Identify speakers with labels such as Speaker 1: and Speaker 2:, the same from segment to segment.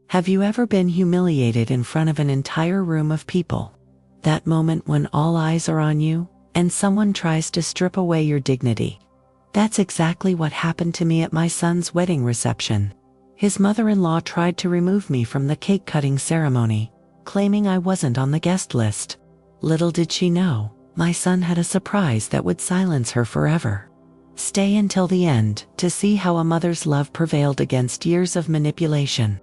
Speaker 1: Have you ever been humiliated in front of an entire room of people? That moment when all eyes are on you, and someone tries to strip away your dignity. That's exactly what happened to me at my son's wedding reception. His mother-in-law tried to remove me from the cake-cutting ceremony, claiming I wasn't on the guest list. Little did she know, my son had a surprise that would silence her forever. Stay until the end to see how a mother's love prevailed against years of manipulation.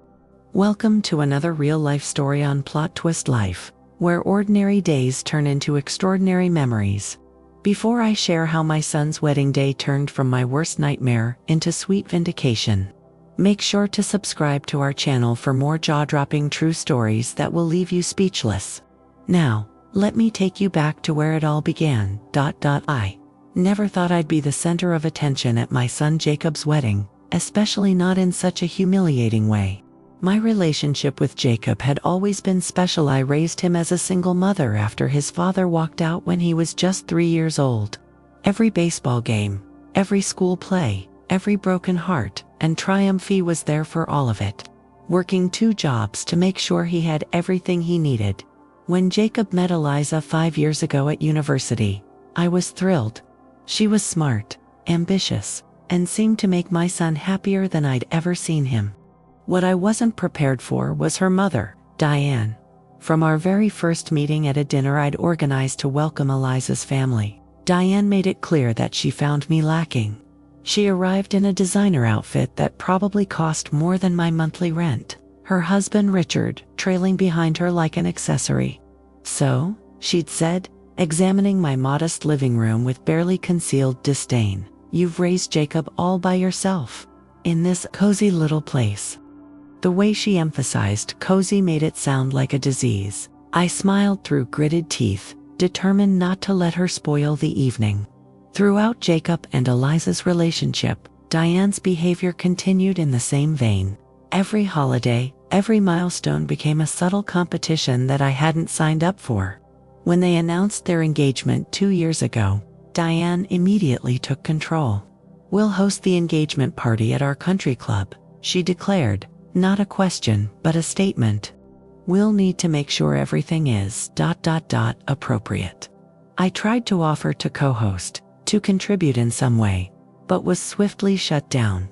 Speaker 1: Welcome to another real-life story on Plot Twist Life, where ordinary days turn into extraordinary memories. Before I share how my son's wedding day turned from my worst nightmare into sweet vindication, make sure to subscribe to our channel for more jaw-dropping true stories that will leave you speechless. Now, let me take you back to where it all began. I never thought I'd be the center of attention at my son Jacob's wedding, especially not in such a humiliating way. My relationship with Jacob had always been special. I raised him as a single mother after his father walked out when he was just 3 years old. Every baseball game, every school play, every broken heart and triumph, he was there for all of it, working 2 jobs to make sure he had everything he needed. When Jacob met Eliza 5 years ago at university, I was thrilled. She was smart, ambitious, and seemed to make my son happier than I'd ever seen him. What I wasn't prepared for was her mother, Diane. From our very first meeting at a dinner I'd organized to welcome Eliza's family, Diane made it clear that she found me lacking. She arrived in a designer outfit that probably cost more than my monthly rent, her husband Richard trailing behind her like an accessory. "So," she'd said, examining my modest living room with barely concealed disdain, "you've raised Jacob all by yourself, in this cozy little place." The way she emphasized cozy made it sound like a disease. I smiled through gritted teeth, determined not to let her spoil the evening. Throughout Jacob and Eliza's relationship, Diane's behavior continued in the same vein. Every holiday, every milestone became a subtle competition that I hadn't signed up for. When they announced their engagement 2 years ago, Diane immediately took control. "We'll host the engagement party at our country club," she declared. Not a question, but a statement. "We'll need to make sure everything is ... appropriate." I tried to offer to co-host, to contribute in some way, but was swiftly shut down.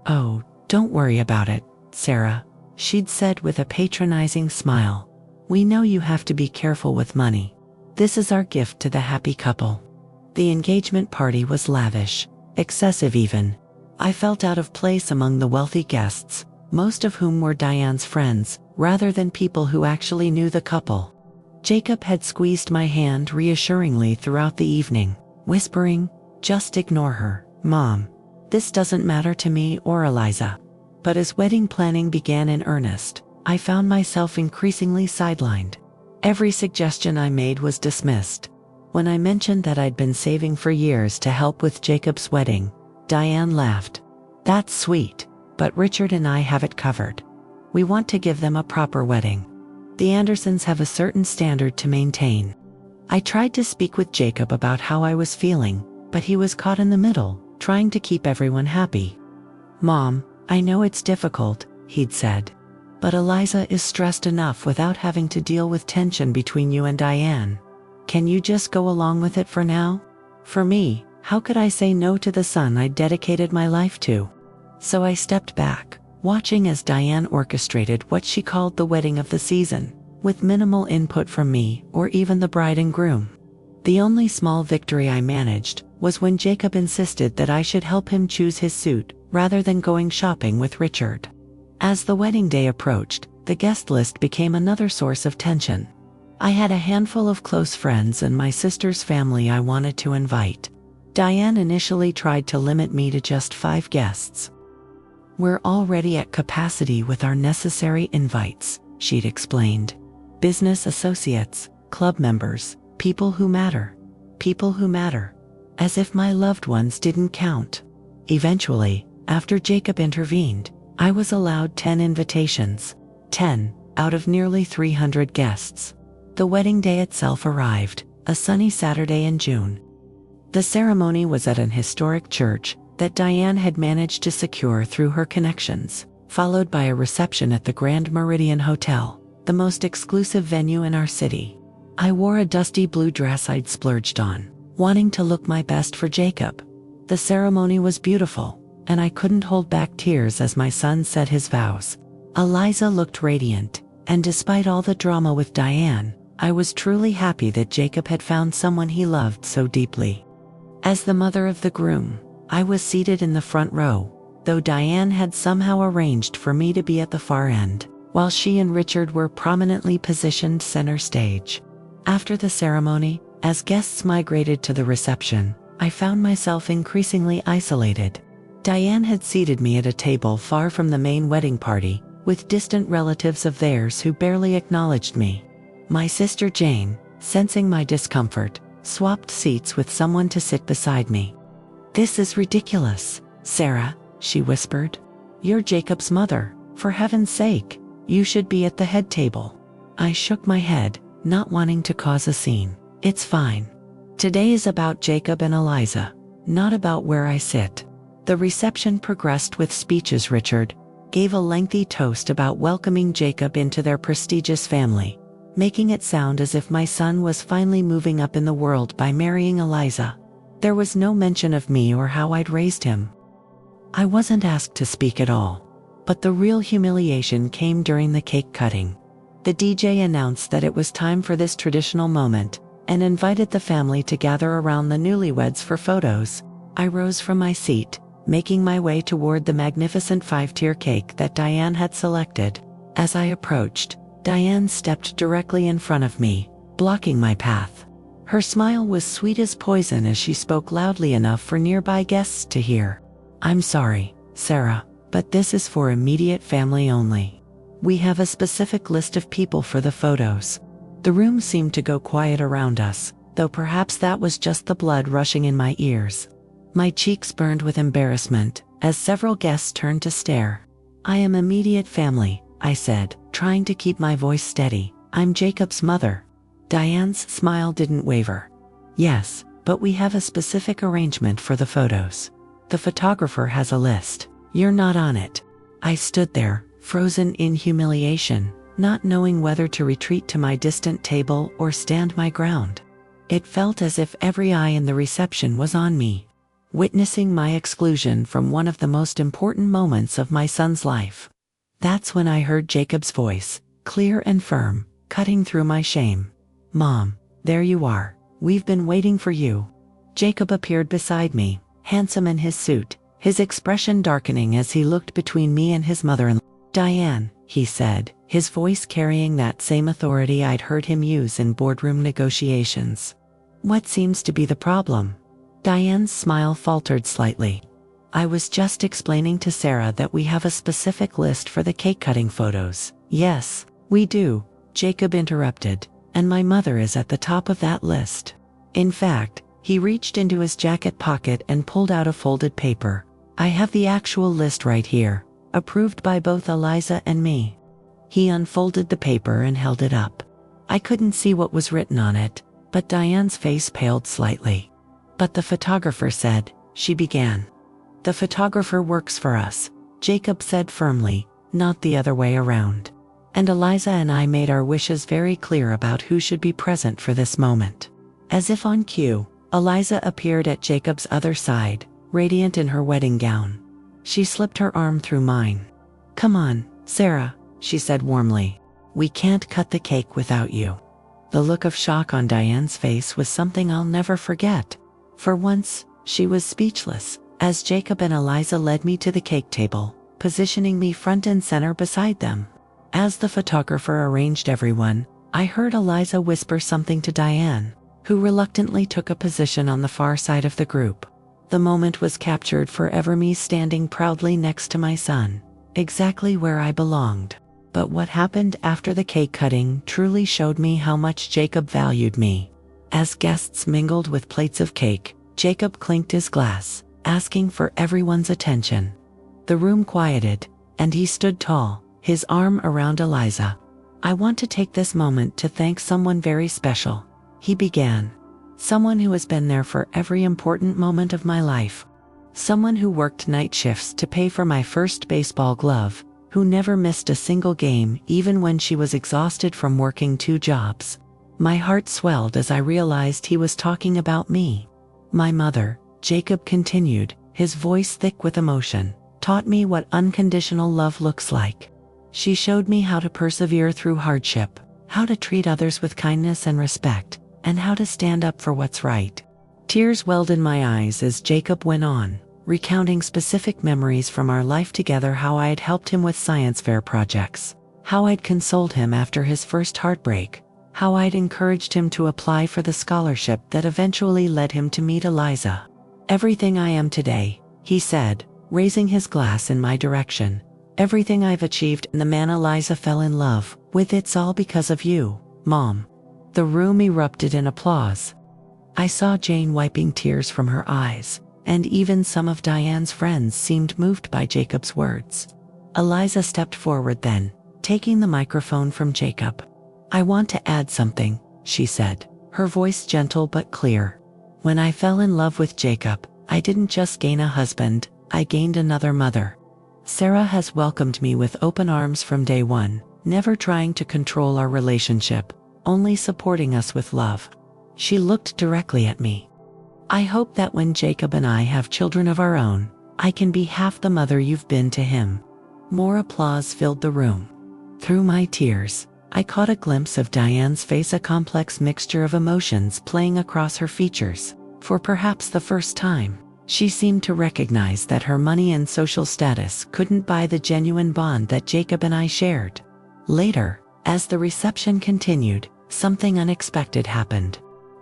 Speaker 1: "Oh, don't worry about it, Sarah," she'd said with a patronizing smile. "We know you have to be careful with money. This is our gift to the happy couple." The engagement party was lavish, excessive even. I felt out of place among the wealthy guests, most of whom were Diane's friends, rather than people who actually knew the couple. Jacob had squeezed my hand reassuringly throughout the evening, whispering, "Just ignore her, Mom. This doesn't matter to me or Eliza." But as wedding planning began in earnest, I found myself increasingly sidelined. Every suggestion I made was dismissed. When I mentioned that I'd been saving for years to help with Jacob's wedding, Diane laughed. "That's sweet, but Richard and I have it covered. We want to give them a proper wedding. The Andersons have a certain standard to maintain." I tried to speak with Jacob about how I was feeling, but he was caught in the middle, trying to keep everyone happy. "Mom, I know it's difficult," he'd said, "but Eliza is stressed enough without having to deal with tension between you and Diane. Can you just go along with it for now?" For me, how could I say no to the son I'd dedicated my life to? So I stepped back, watching as Diane orchestrated what she called the wedding of the season, with minimal input from me or even the bride and groom. The only small victory I managed was when Jacob insisted that I should help him choose his suit rather than going shopping with Richard. As the wedding day approached, the guest list became another source of tension. I had a handful of close friends and my sister's family I wanted to invite. Diane initially tried to limit me to just 5 guests. "We're already at capacity with our necessary invites," she'd explained. "Business associates, club members, people who matter. People who matter. As if my loved ones didn't count." Eventually, after Jacob intervened, I was allowed 10 invitations. 10 out of nearly 300 guests. The wedding day itself arrived, a sunny Saturday in June. The ceremony was at an historic church that Diane had managed to secure through her connections. followed by a reception at the Grand Meridian Hotel, the most exclusive venue in our city. I wore a dusty blue dress I'd splurged on, wanting to look my best for Jacob. The ceremony was beautiful, and I couldn't hold back tears as my son said his vows. Eliza looked radiant, and despite all the drama with Diane, I was truly happy that Jacob had found someone he loved so deeply. As the mother of the groom, I was seated in the front row, though Diane had somehow arranged for me to be at the far end, while she and Richard were prominently positioned center stage. After the ceremony, as guests migrated to the reception, I found myself increasingly isolated. Diane had seated me at a table far from the main wedding party, with distant relatives of theirs who barely acknowledged me. My sister Jane, sensing my discomfort, swapped seats with someone to sit beside me. "This is ridiculous, Sarah," she whispered. "You're Jacob's mother. For heaven's sake, you should be at the head table." I shook my head, not wanting to cause a scene. "It's fine. Today is about Jacob and Eliza, not about where I sit." The reception progressed with speeches. Richard gave a lengthy toast about welcoming Jacob into their prestigious family, making it sound as if my son was finally moving up in the world by marrying Eliza. There was no mention of me or how I'd raised him. I wasn't asked to speak at all, but the real humiliation came during the cake cutting. The DJ announced that it was time for this traditional moment, and invited the family to gather around the newlyweds for photos. I rose from my seat, making my way toward the magnificent 5-tier cake that Diane had selected. As I approached, Diane stepped directly in front of me, blocking my path. Her smile was sweet as poison as she spoke loudly enough for nearby guests to hear. "I'm sorry, Sarah, but this is for immediate family only. We have a specific list of people for the photos." The room seemed to go quiet around us, though perhaps that was just the blood rushing in my ears. My cheeks burned with embarrassment as several guests turned to stare. "I am immediate family," I said, trying to keep my voice steady. "I'm Jacob's mother." Diane's smile didn't waver. "Yes, but we have a specific arrangement for the photos. The photographer has a list. You're not on it." I stood there, frozen in humiliation, not knowing whether to retreat to my distant table or stand my ground. It felt as if every eye in the reception was on me, witnessing my exclusion from one of the most important moments of my son's life. That's when I heard Jacob's voice, clear and firm, cutting through my shame. "Mom, there you are. We've been waiting for you." Jacob appeared beside me, handsome in his suit, his expression darkening as he looked between me and his mother-in-law. "Diane," he said, his voice carrying that same authority I'd heard him use in boardroom negotiations. "What seems to be the problem?" Diane's smile faltered slightly. "I was just explaining to Sarah that we have a specific list for the cake-cutting photos." "Yes, we do," Jacob interrupted, "and my mother is at the top of that list." In fact, he reached into his jacket pocket and pulled out a folded paper. "I have the actual list right here, approved by both Eliza and me." He unfolded the paper and held it up. I couldn't see what was written on it, but Diane's face paled slightly. "But the photographer said," she began. "The photographer works for us," Jacob said firmly, "not the other way around. And Eliza and I made our wishes very clear about who should be present for this moment." As if on cue, Eliza appeared at Jacob's other side, radiant in her wedding gown. She slipped her arm through mine. "Come on, Sarah," she said warmly. "We can't cut the cake without you." The look of shock on Diane's face was something I'll never forget. For once, she was speechless, as Jacob and Eliza led me to the cake table, positioning me front and center beside them. As the photographer arranged everyone, I heard Eliza whisper something to Diane, who reluctantly took a position on the far side of the group. The moment was captured forever, me standing proudly next to my son, exactly where I belonged. But what happened after the cake cutting truly showed me how much Jacob valued me. As guests mingled with plates of cake, Jacob clinked his glass, asking for everyone's attention. The room quieted, and he stood tall, his arm around Eliza. "I want to take this moment to thank someone very special," he began. "Someone who has been there for every important moment of my life. Someone who worked night shifts to pay for my first baseball glove, who never missed a single game even when she was exhausted from working 2 jobs. My heart swelled as I realized he was talking about me. My mother, Jacob continued, his voice thick with emotion, taught me what unconditional love looks like. She showed me how to persevere through hardship, how to treat others with kindness and respect, and how to stand up for what's right. Tears welled in my eyes as Jacob went on, recounting specific memories from our life together, how I had helped him with science fair projects, how I'd consoled him after his first heartbreak, how I'd encouraged him to apply for the scholarship that eventually led him to meet Eliza. Everything I am today, he said, raising his glass in my direction. Everything I've achieved and the man Eliza fell in love with, it's all because of you, Mom. The room erupted in applause. I saw Jane wiping tears from her eyes, and even some of Diane's friends seemed moved by Jacob's words. Eliza stepped forward then, taking the microphone from Jacob. I want to add something, she said, her voice gentle but clear. When I fell in love with Jacob, I didn't just gain a husband, I gained another mother. Sarah has welcomed me with open arms from day one, never trying to control our relationship, only supporting us with love. She looked directly at me. I hope that when Jacob and I have children of our own, I can be half the mother you've been to him. More applause filled the room. Through my tears, I caught a glimpse of Diane's face, a complex mixture of emotions playing across her features. For perhaps the first time, she seemed to recognize that her money and social status couldn't buy the genuine bond that Jacob and I shared. Later, as the reception continued, something unexpected happened.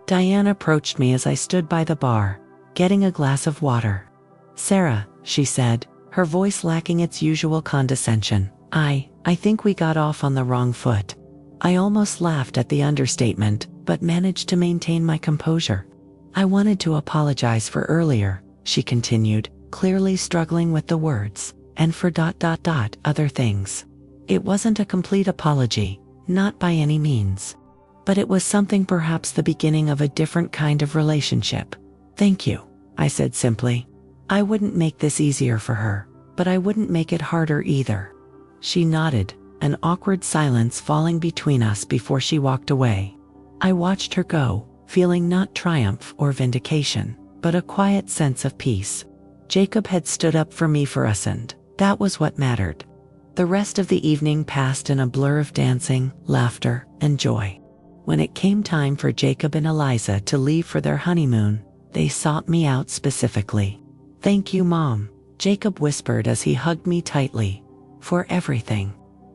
Speaker 1: Diane approached me as I stood by the bar, getting a glass of water. Sarah, she said, her voice lacking its usual condescension, I think we got off on the wrong foot. I almost laughed at the understatement, but managed to maintain my composure. I wanted to apologize for earlier, she continued, clearly struggling with the words, and for ... other things. It wasn't a complete apology, not by any means. But it was something, perhaps the beginning of a different kind of relationship. Thank you, I said simply. I wouldn't make this easier for her, but I wouldn't make it harder either. She nodded, an awkward silence falling between us before she walked away. I watched her go, feeling not triumph or vindication, but a quiet sense of peace. Jacob had stood up for me for us, and that was what mattered. The rest of the evening passed in a blur of dancing, laughter, and joy. When it came time for Jacob and Eliza to leave for their honeymoon, they sought me out specifically. Thank you, Mom, Jacob whispered as he hugged me tightly. For everything.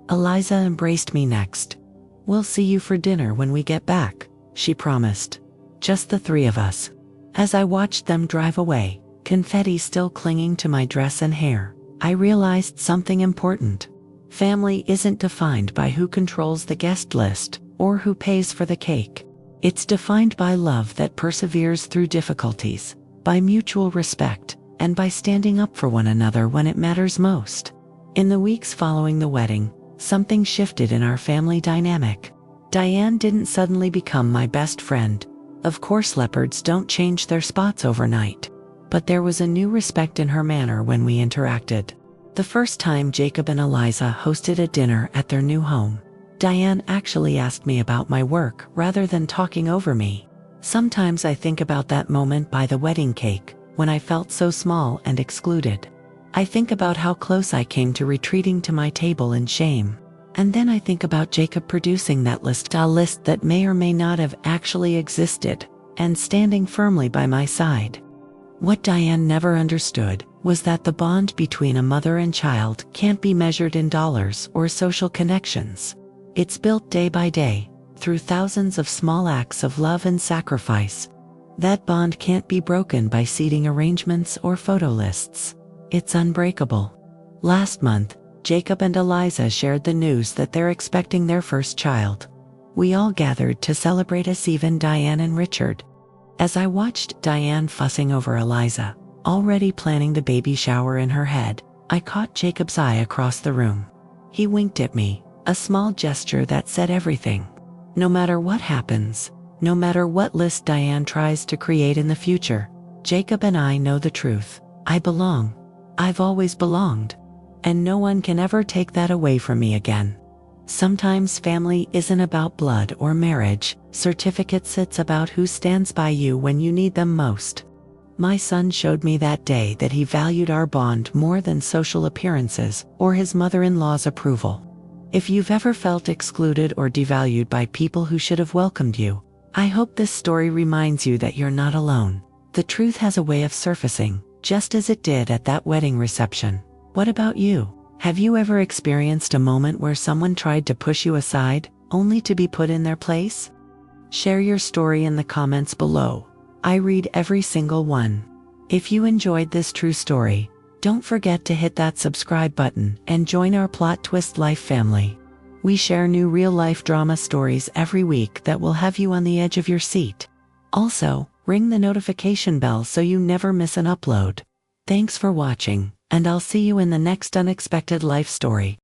Speaker 1: Eliza embraced me next. We'll see you for dinner when we get back, she promised. Just the 3 of us. As I watched them drive away, confetti still clinging to my dress and hair, I realized something important. Family isn't defined by who controls the guest list or who pays for the cake. It's defined by love that perseveres through difficulties, by mutual respect, and by standing up for one another when it matters most. In the weeks following the wedding, something shifted in our family dynamic. Diane didn't suddenly become my best friend. Of course, leopards don't change their spots overnight. But there was a new respect in her manner when we interacted. The first time Jacob and Eliza hosted a dinner at their new home, Diane actually asked me about my work rather than talking over me. Sometimes I think about that moment by the wedding cake, when I felt so small and excluded. I think about how close I came to retreating to my table in shame. And then I think about Jacob producing that list, a list that may or may not have actually existed, and standing firmly by my side. What Diane never understood was that the bond between a mother and child can't be measured in dollars or social connections. It's built day by day, through thousands of small acts of love and sacrifice. That bond can't be broken by seating arrangements or photo lists. It's unbreakable. Last month, Jacob and Eliza shared the news that they're expecting their first child. We all gathered to celebrate as even Diane and Richard. As I watched Diane fussing over Eliza, already planning the baby shower in her head, I caught Jacob's eye across the room. He winked at me, a small gesture that said everything. No matter what happens, no matter what list Diane tries to create in the future, Jacob and I know the truth. I belong. I've always belonged. and no one can ever take that away from me again. Sometimes family isn't about blood or marriage certificates, it's about who stands by you when you need them most. My son showed me that day that he valued our bond more than social appearances or his mother-in-law's approval. If you've ever felt excluded or devalued by people who should have welcomed you, I hope this story reminds you that you're not alone. The truth has a way of surfacing, just as it did at that wedding reception. What about you? Have you ever experienced a moment where someone tried to push you aside, only to be put in their place? Share your story in the comments below. I read every single one. If you enjoyed this true story, don't forget to hit that subscribe button and join our Plot Twist Life family. We share new real-life drama stories every week that will have you on the edge of your seat. Also, ring the notification bell so you never miss an upload. Thanks for watching, and I'll see you in the next unexpected life story.